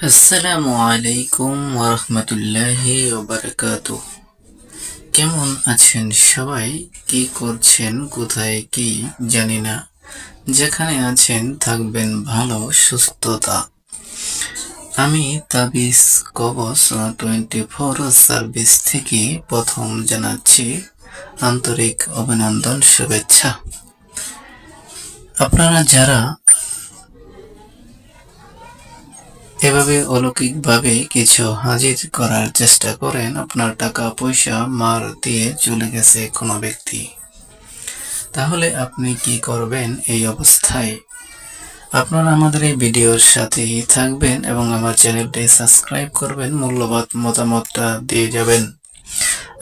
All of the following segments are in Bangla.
আসসালামু আলাইকুম ওরহমতুল্লাহি ওবারাকাতুহ। কেমন আছেন সবাই? কি করছেন? কোথায় কি জানি না। যেখানে আছেন থাকবেন ভালো সুস্থতা। আমি তাবিজ কবচ 24 সার্ভিস থেকে প্রথম জানাচ্ছি আন্তরিক অভিনন্দন, শুভেচ্ছা। আপনারা যারা এভাবে অলৌকিকভাবে কিছু হাজির করার চেষ্টা করেন, আপনার টাকা পয়সা মার দিয়ে চলে গেছে কোনো ব্যক্তি, তাহলে আপনি কি করবেন এই অবস্থায়? আপনারা আমাদের এই ভিডিওর সাথেই থাকবেন এবং আমার চ্যানেলটি সাবস্ক্রাইব করবেন, মূল্যবান মতামতটা দিয়ে যাবেন।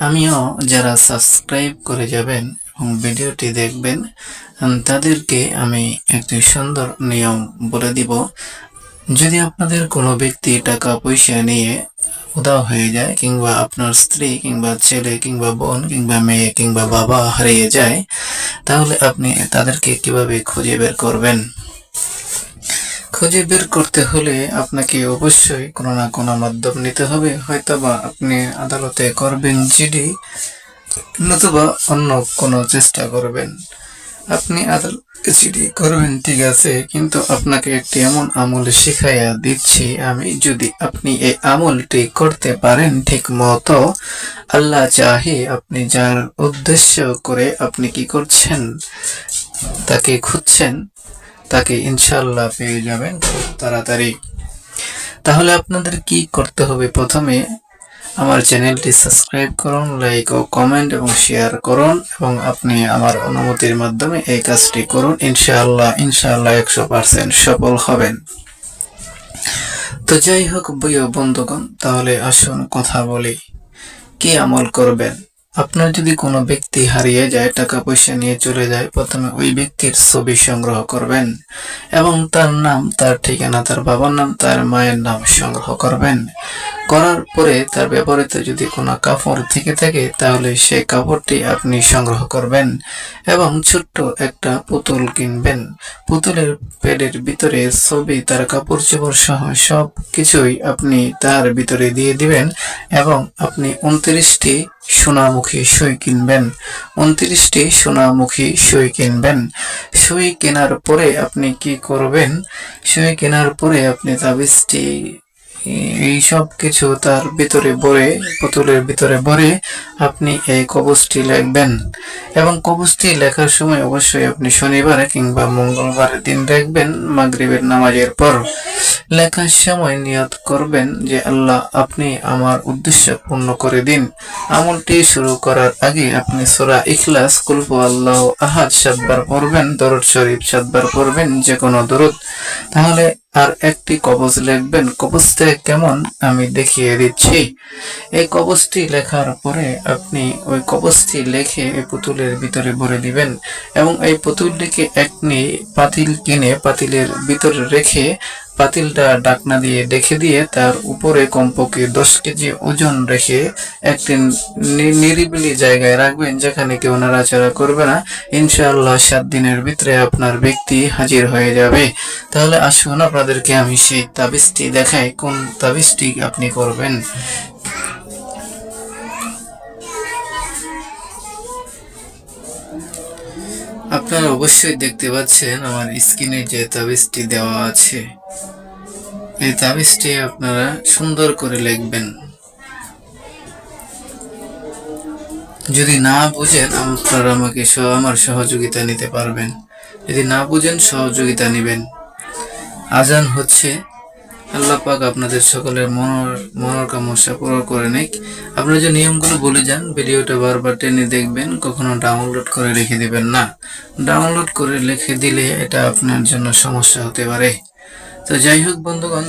আমিও যারা সাবস্ক্রাইব করে যাবেন এবং ভিডিওটি দেখবেন তাদেরকে আমি একটি সুন্দর নিয়ম বলে দিব। যদি আপনাদের কোনো ব্যক্তি টাকা পয়সা নিয়ে উধাও হয়ে যায়, কিংবা আপনার স্ত্রী কিংবা ছেলে কিংবা বোন কিংবা মেয়ে কিংবা বাবা হারিয়ে যায়, তাহলে আপনি তাদেরকে কিভাবে খুঁজে বের করবেন? খুঁজে বের করতে হলে আপনাকে অবশ্যই কোনো না কোনো মাধ্যম নিতে হবে। হয়তোবা আপনি আদালতে করবেন জিডি, নতুবা অন্য কোনো চেষ্টা করবেন। আপনি আদালতে জিডি করবেন, ঠিক আছে, কিন্তু আপনাকে একটি এমন আমল শিখাইয়া দিচ্ছি আমি। যদি আপনি এই আমলটি করতে পারেন ঠিক মতো, আল্লাহ চাহে আপনি যার উদ্দেশ্য করে আপনি কি করছেন, তাকে খুঁজছেন, তাকে ইনশাল্লাহ পেয়ে যাবেন খুব তাড়াতাড়ি। তাহলে আপনাদের কি করতে হবে? প্রথমে আমার চ্যানেলটি সাবস্ক্রাইব করুন, লাইক ও কমেন্ট এবং শেয়ার করুন, এবং আপনি আমার অনুমতির মাধ্যমে এই কাজটি করুন। ইনশাআল্লাহ 100% সফল হবেন। তো যাই হোক প্রিয় বন্ধুগণ, তাহলে আসুন কথা বলি। কি আমল করবেন? আপনার যদি কোনো ব্যক্তি হারিয়ে যায়, টাকা পয়সা নিয়ে চলে যায়, প্রথমে ওই ব্যক্তির ছবি সংগ্রহ করবেন এবং তার নাম, তার ঠিকানা, তার বাবার নাম, তার মায়ের নাম সংগ্রহ করবেন। করার পরে তার ব্যবহৃত যদি কোনো কাপড় থেকে থাকে, তাহলে সেই কাপড়টি আপনি সংগ্রহ করবেন এবং ছোট্ট একটা পুতুল কিনবেন। পুতুলের প্যাডের ভিতরে ছবি, তার কাপড় চোপড় সহ সব কিছুই আপনি তার ভিতরে দিয়ে দিবেন এবং আপনি 29টি সোনামুখী সুই কিনবেন। 29টি সোনামুখী সুই কিনবেন। সুই কেনার পরে আপনি কি করবেন? সুই কেনার পরে আপনি তাবিজটি এই সব কিছু তার ভিতরে ভরে, পুতুলের ভিতরে ভরে আপনি এই কবচটি লিখবেন। এবং কবচটি লেখার সময় অবশ্যই আপনি শনিবার কিংবা মঙ্গলবার দিন রাখবেন, মাগরিবের নামাজের পর। লেখার সময় নিয়ত করবেন যে আল্লাহ, আপনি আমার উদ্দেশ্য পূর্ণ করে দিন। আমলটি শুরু করার আগে আপনি সূরা ইখলাস, কুল হুয়াল্লাহু আহাদ 7 বার পড়বেন, দরুদ শরীফ 7 বার পড়বেন, যে কোনো দরুদ। তাহলে আর একটি কবচ লিখবেন। কবচটা কেমন আমি দেখিয়ে দিচ্ছি। এই কবচটি লেখার পরে আপনি ওই কবচটি লিখে এই পুতুলের ভিতরে ভরে দিবেন এবং এই পুতুলটিকে একটি পাতিল কিনে পাতিলের ভিতরে রেখে, পাতিলটা ঢাকনা দিয়ে ঢেকে দিয়ে তার উপরে কমপক্ষে 10 কেজি ওজন রেখে একটি নিরিবিলি জায়গায় রাখবেন, যেখানে কেউ নাড়াচাড়া করবে না। ইনশাআল্লাহ 7 দিনের ভিতরে আপনার ব্যক্তি হাজির হয়ে যাবে। তাহলে আসুন আপনাদেরকে আমি সেই তাবিজটি দেখাই, কোন তাবিজটি আপনি করবেন। আপনারা অবশ্যই দেখতে পাচ্ছেন আমার স্ক্রিনে যে তাবিজটি দেওয়া আছে। এই তাবিজটি আপনারা সুন্দর করে লিখবেন। যদি না বুঝেন, আপনারা আমাকে আমার সহযোগিতা নিতে পারবেন। যদি না বুঝেন, সহযোগিতা নেবেন। আজান হচ্ছে। আল্লাহ পাক আপনাদের সকলের মনোকামনা পূরণ করে নিক। আপনারা যে নিয়মগুলো বলে যান, ভিডিওটা বারবার টেনে দেখবেন, কখনো ডাউনলোড করে রেখে দিবেন না। ডাউনলোড করে রেখে দিলে এটা আপনার জন্য সমস্যা হতে পারে। তো যাই হোক বন্ধুগণ,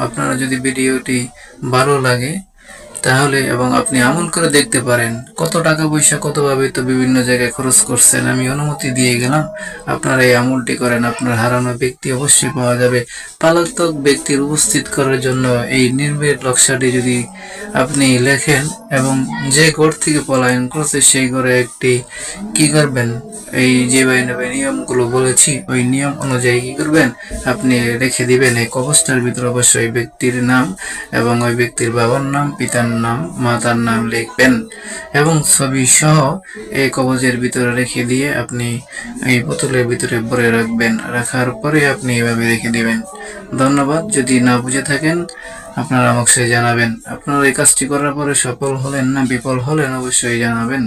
আপনারা যদি ভিডিওটি ভালো লাগে তাহলে, এবং আপনি আমল করে দেখতে পারেন, কত টাকা পয়সা কতভাবে তো বিভিন্ন জায়গায় খরচ করছেন, আমি অনুমতি দিয়ে গেলাম, আপনারা এই আমলটি করেন, আপনার হারানো ব্যক্তি অবশ্যই পাওয়া যাবে। পলাতক ব্যক্তির উপস্থিত করার জন্য এই নির্ভীক নকশাটি যদি আপনি লেখেন, এবং যে ঘর থেকে পলায়ন করছে সেই ঘরে একটি কি করবেন, এই যে নিয়মগুলো বলেছি ওই নিয়ম অনুযায়ী কি করবেন, আপনি রেখে দিবেন। এই কবজটার ভিতরে অবশ্যই ব্যক্তির নাম এবং ওই ব্যক্তির বাবার নাম, পিতার নাম, মাতার নাম লিখবেন এবং ছবি সহ এই কবজের ভিতরে রেখে দিয়ে আপনি এই বোতলের ভিতরে ভরে রাখবেন। রাখার পরে আপনি এভাবে রেখে দিবেন। ধন্যবাদ। যদি না বুঝে থাকেন আপনারা আমাকে জানাবেন। আপনারা এই কাজটি করার পরে সফল হলেন না বিফল হলেন অবশ্যই জানাবেন।